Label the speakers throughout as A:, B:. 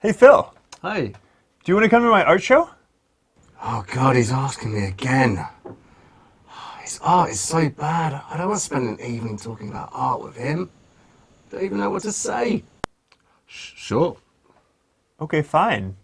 A: Hey Phil,
B: Hey.
A: do you want to come to my art show?
B: Oh God, he's asking me again. His art is so bad. I don't want to spend an evening talking about art with him. Don't even know what to say. Sure.
A: Okay, fine.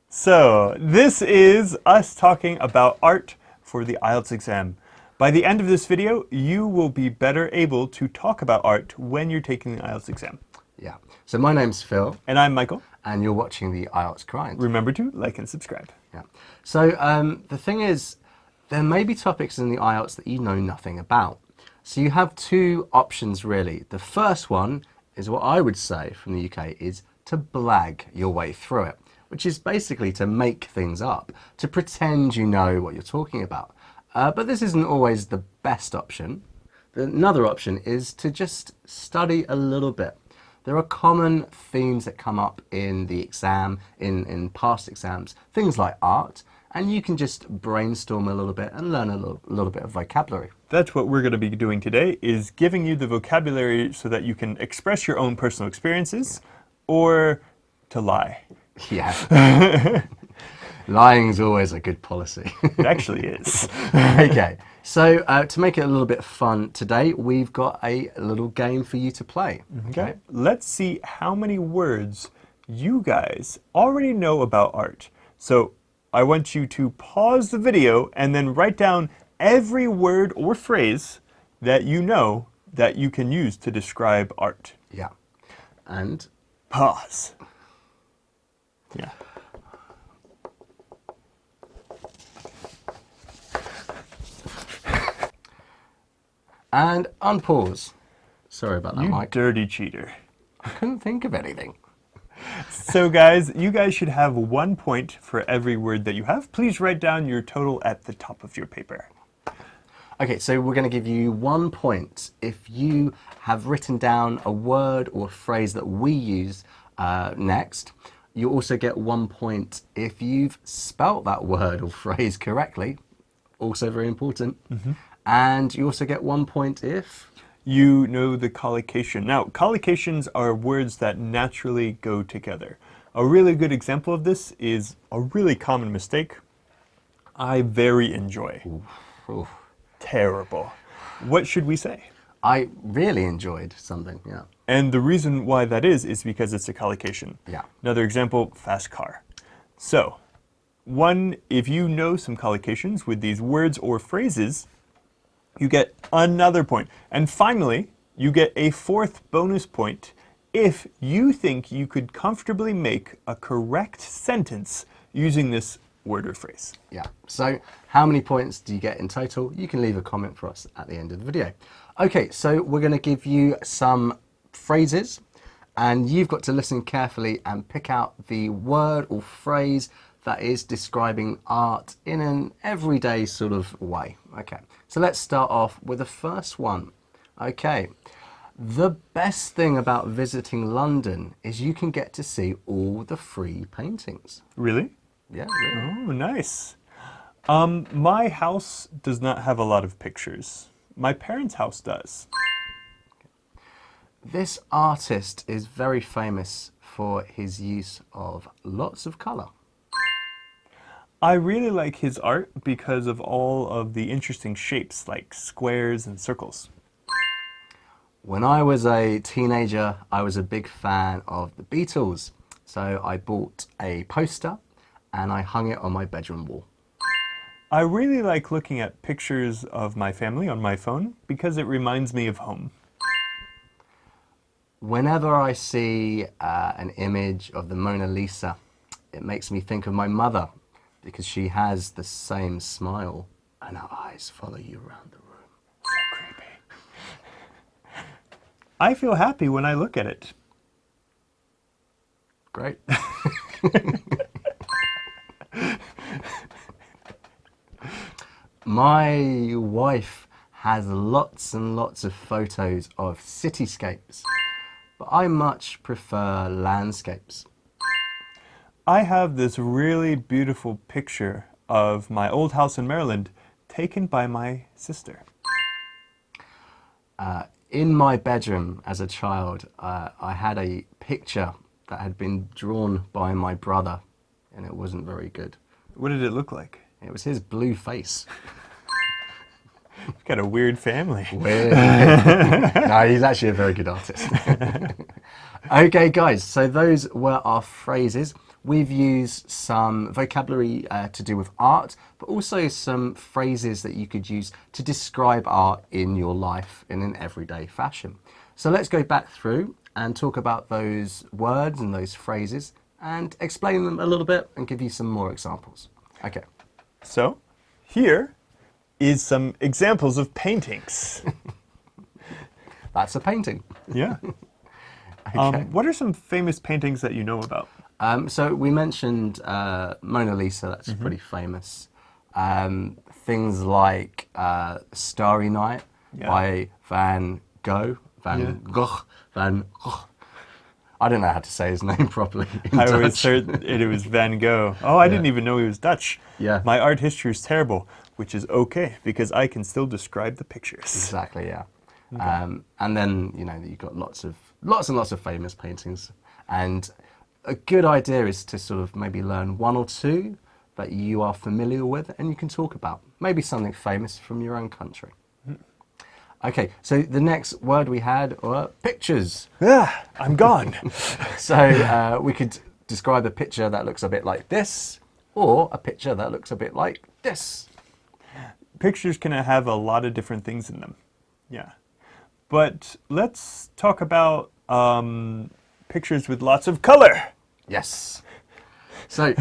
A: So, this is us talking about art for the IELTS exam. By the end of this video, you will be better able to talk about art when you're taking the IELTS exam.
B: Yeah. So my name's Phil.
A: And I'm Michael.
B: And you're watching the IELTS Grind.
A: Remember to like and subscribe.
B: Yeah. So the thing is, there may be topics in the IELTS that you know nothing about. So you have two options really. The first one is what I would say from the UK is to blag your way through it, which is basically to make things up, to pretend you know what you're talking about. But this isn't always the best option. Another option is to just study a little bit. There are common themes that come up in the exam, in past exams, things like art, and you can just brainstorm a little bit and learn a little bit of vocabulary.
A: That's what we're going to be doing today, is giving you the vocabulary so that you can express your own personal experiences or to lie.
B: Yeah. Lying's always a good policy.
A: It actually is.
B: Okay, so to make it a little bit fun today, we've got a little game for you to play.
A: Okay, let's see how many words you guys already know about art. So I want you to pause the video and then write down every word or phrase that you know that you can use to describe art.
B: Yeah. And
A: pause. Yeah.
B: And unpause. Sorry about that,
A: You
B: Mike.
A: dirty cheater.
B: I couldn't think of anything.
A: So guys, you guys should have 1 point for every word that you have. Please write down your total at the top of your paper.
B: Okay, so we're going to give you 1 point if you have written down a word or phrase that we use next. You also get 1 point if you've spelt that word or phrase correctly. Also very important. And you also get 1 point if
A: you know the collocation. Now, collocations are words that naturally go together. A really good example of this is a really common mistake I very enjoy.
B: Oof.
A: Terrible. What should we say?
B: I really enjoyed something, yeah.
A: And the reason why that is because it's a collocation.
B: Yeah.
A: Another example, fast car. So, one, if you know some collocations with these words or phrases, you get another point. And finally, you get a 4th bonus point if you think you could comfortably make a correct sentence using this word or phrase.
B: Yeah. So how many points do you get in total? You can leave a comment for us at the end of the video. Okay, so we're going to give you some phrases and you've got to listen carefully and pick out the word or phrase that is describing art in an everyday sort of way. Okay, so let's start off with the first one. Okay, the best thing about visiting London is you can get to see all the free paintings.
A: Really?
B: Yeah. Really.
A: Oh, nice. My house does not have a lot of pictures. My parents' house does.
B: This artist is very famous for his use of lots of colour.
A: I really like his art because of all of the interesting shapes like squares and circles.
B: When I was a teenager, I was a big fan of the Beatles. So I bought a poster and I hung it on my bedroom wall.
A: I really like looking at pictures of my family on my phone because it reminds me of home.
B: Whenever I see an image of the Mona Lisa, it makes me think of my mother because she has the same smile and her eyes follow you around the room.
A: So creepy. I feel happy when I look at it.
B: Great. My wife has lots and lots of photos of cityscapes, but I much prefer landscapes.
A: I have this really beautiful picture of my old house in Maryland taken by my sister.
B: In my bedroom as a child, I had a picture that had been drawn by my brother, and it wasn't very good.
A: What did it look like?
B: It was his blue face.
A: You've got a weird family.
B: Weird. No, he's actually a very good artist. Okay, guys, so those were our phrases. We've used some vocabulary to do with art, but also some phrases that you could use to describe art in your life in an everyday fashion. So let's go back through and talk about those words and those phrases and explain them a little bit and give you some more examples. Okay.
A: So, here is some examples of paintings.
B: That's a painting.
A: Yeah.
B: Okay.
A: What are some famous paintings that you know about?
B: So we mentioned Mona Lisa, that's pretty famous. Things like Starry Night by Van Gogh. Van Gogh. I don't know how to say his name properly.
A: I always heard it was Van Gogh. Oh, I didn't even know he was Dutch.
B: Yeah.
A: My art history is terrible, which is okay because I can still describe the pictures.
B: Exactly, yeah. Okay. And then, you know, you've got lots and lots of famous paintings. And a good idea is to sort of maybe learn one or two that you are familiar with and you can talk about. Maybe something famous from your own country. Okay, so the next word we had were pictures.
A: Ah, I'm gone.
B: So we could describe a picture that looks a bit like this, or a picture that looks a bit like this.
A: Pictures can have a lot of different things in them. Yeah. But let's talk about pictures with lots of color.
B: Yes. So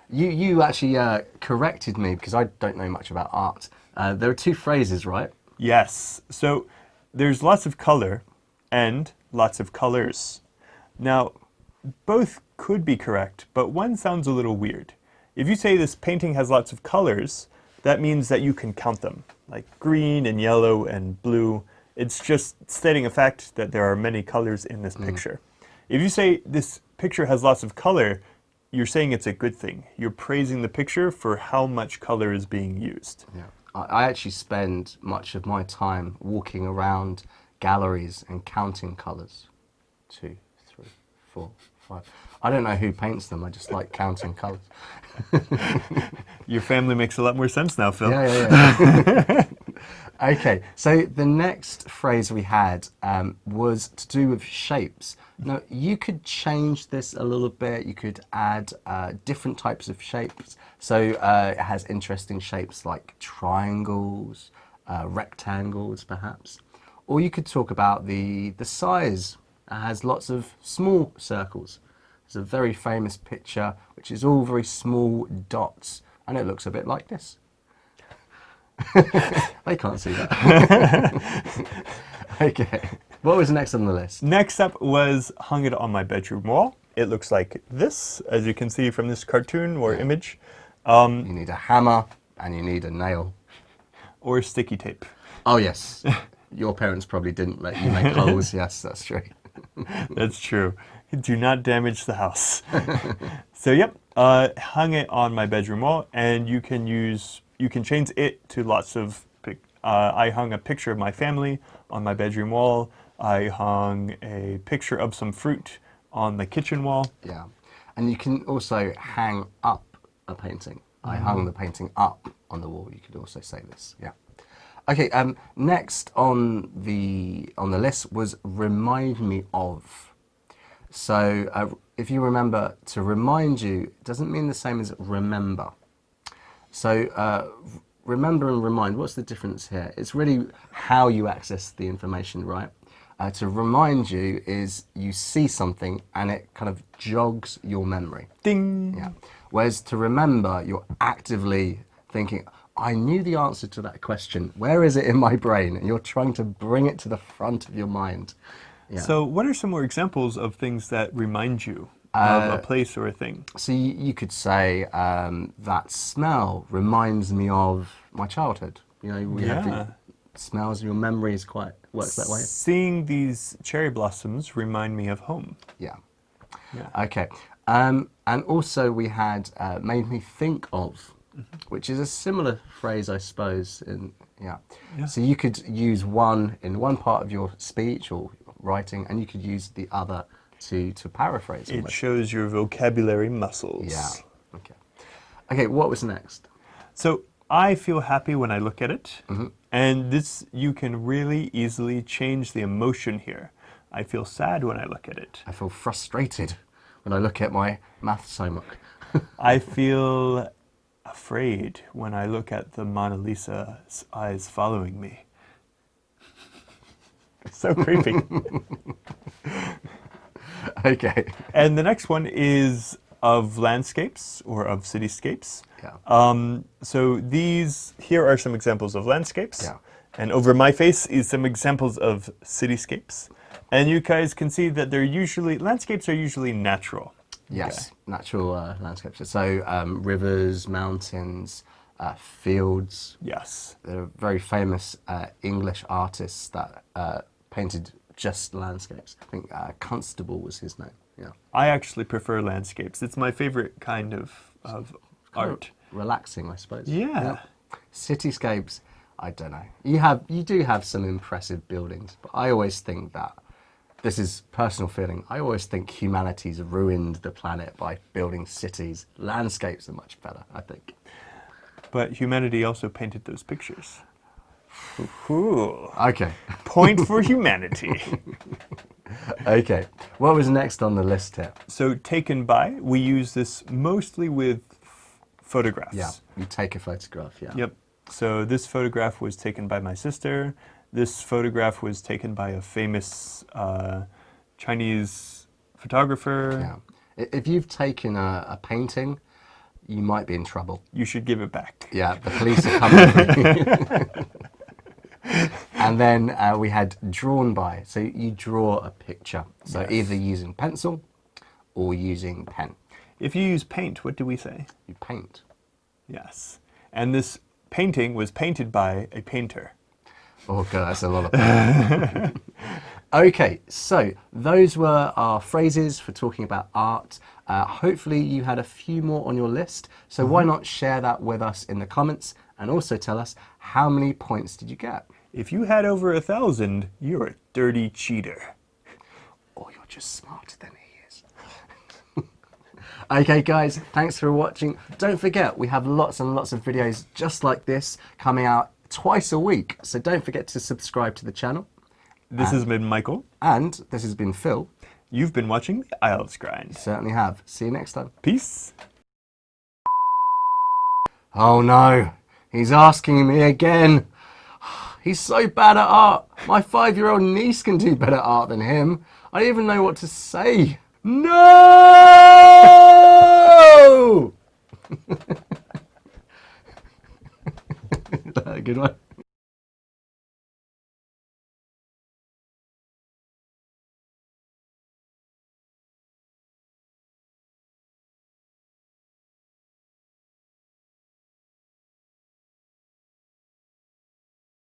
B: you actually corrected me because I don't know much about art. There are two phrases, right?
A: Yes. So there's lots of color and lots of colors. Now, both could be correct, but one sounds a little weird. If you say this painting has lots of colors, that means that you can count them, like green and yellow and blue. It's just stating a fact that there are many colors in this picture. If you say this picture has lots of color, you're saying it's a good thing. You're praising the picture for how much color is being used.
B: Yeah. I actually spend much of my time walking around galleries and counting colours. 2, 3, 4, 5. I don't know who paints them, I just like counting colours.
A: Your family makes a lot more sense now, Phil.
B: Yeah. Okay, so the next phrase we had was to do with shapes. Now, you could change this a little bit. You could add different types of shapes. So it has interesting shapes like triangles, rectangles perhaps. Or you could talk about the size. It has lots of small circles. It's a very famous picture, which is all very small dots, and it looks a bit like this. They can't see that. Okay. What was next on the list?
A: Next up was hung it on my bedroom wall. It looks like this, as you can see from this cartoon or image.
B: You need a hammer and you need a nail.
A: Or sticky tape.
B: Oh, yes. Your parents probably didn't let you make holes. Yes, that's true.
A: That's true. Do not damage the house. So, yep, hung it on my bedroom wall, and you can change it to lots of. I hung a picture of my family on my bedroom wall. I hung a picture of some fruit on the kitchen wall.
B: Yeah, and you can also hang up a painting. I hung the painting up on the wall. You could also say this. Yeah. Okay. Next on the list was remind me of. So if you remember, to remind you doesn't mean the same as remember. So remember and remind, what's the difference here? It's really how you access the information, right? To remind you is you see something and it kind of jogs your memory.
A: Ding!
B: Yeah. Whereas to remember, you're actively thinking, I knew the answer to that question. Where is it in my brain? And you're trying to bring it to the front of your mind. Yeah.
A: So what are some more examples of things that remind you of a place or a thing?
B: So you could say, that smell reminds me of my childhood. You know, we have the smells, your memory is works that way.
A: Seeing these cherry blossoms remind me of home.
B: Yeah. Okay. And also we had made me think of, which is a similar phrase, I suppose. Yeah. So you could use one in one part of your speech or writing, and you could use the other to paraphrase.
A: It
B: almost.
A: shows your vocabulary muscles.
B: Yeah. Okay. Okay, what was next?
A: So I feel happy when I look at it, and this you can really easily change the emotion here. I feel sad when I look at it.
B: I feel frustrated when I look at my maths homework.
A: I feel afraid when I look at the Mona Lisa's eyes following me. So creepy.
B: Okay.
A: And the next one is of landscapes or of cityscapes.
B: Yeah.
A: So here are some examples of landscapes.
B: Yeah.
A: And over my face is some examples of cityscapes. And you guys can see that landscapes are usually natural.
B: Yes, natural landscapes. So rivers, mountains, fields.
A: Yes.
B: There are very famous English artists that painted just landscapes. I think Constable was his name. Yeah.
A: I actually prefer landscapes. It's my favorite kind of art.
B: Relaxing, I suppose.
A: Yeah.
B: Cityscapes, I don't know. You do have some impressive buildings, but I always think that, this is personal feeling, I always think humanity's ruined the planet by building cities. Landscapes are much better, I think.
A: But humanity also painted those pictures. Ooh.
B: Okay.
A: Point for humanity.
B: Okay. What was next on the list here?
A: So taken by, we use this mostly with photographs.
B: Yeah, you take a photograph, yeah.
A: Yep. So this photograph was taken by my sister. This photograph was taken by a famous Chinese photographer.
B: Yeah. If you've taken a painting, you might be in trouble.
A: You should give it back.
B: Yeah, the police are coming for you. And then we had drawn by. So you draw a picture. So
A: Yes.
B: either using pencil or using pen.
A: If you use paint, what do we say?
B: You paint.
A: Yes. And this painting was painted by a painter.
B: Oh god, that's a lot of pain. Okay, so those were our phrases for talking about art. Hopefully you had a few more on your list. So why not share that with us in the comments and also tell us how many points did you get?
A: If you had over 1,000, you're a dirty cheater.
B: Or you're just smarter than he is. Okay guys, thanks for watching. Don't forget, we have lots and lots of videos just like this coming out twice a week. So don't forget to subscribe to the channel.
A: This has been Michael.
B: And this has been Phil.
A: You've been watching the IELTS Grind.
B: Certainly have. See you next time.
A: Peace.
B: Oh no, he's asking me again. He's so bad at art. My 5-year-old niece can do better art than him. I don't even know what to say. No! Is that a good one?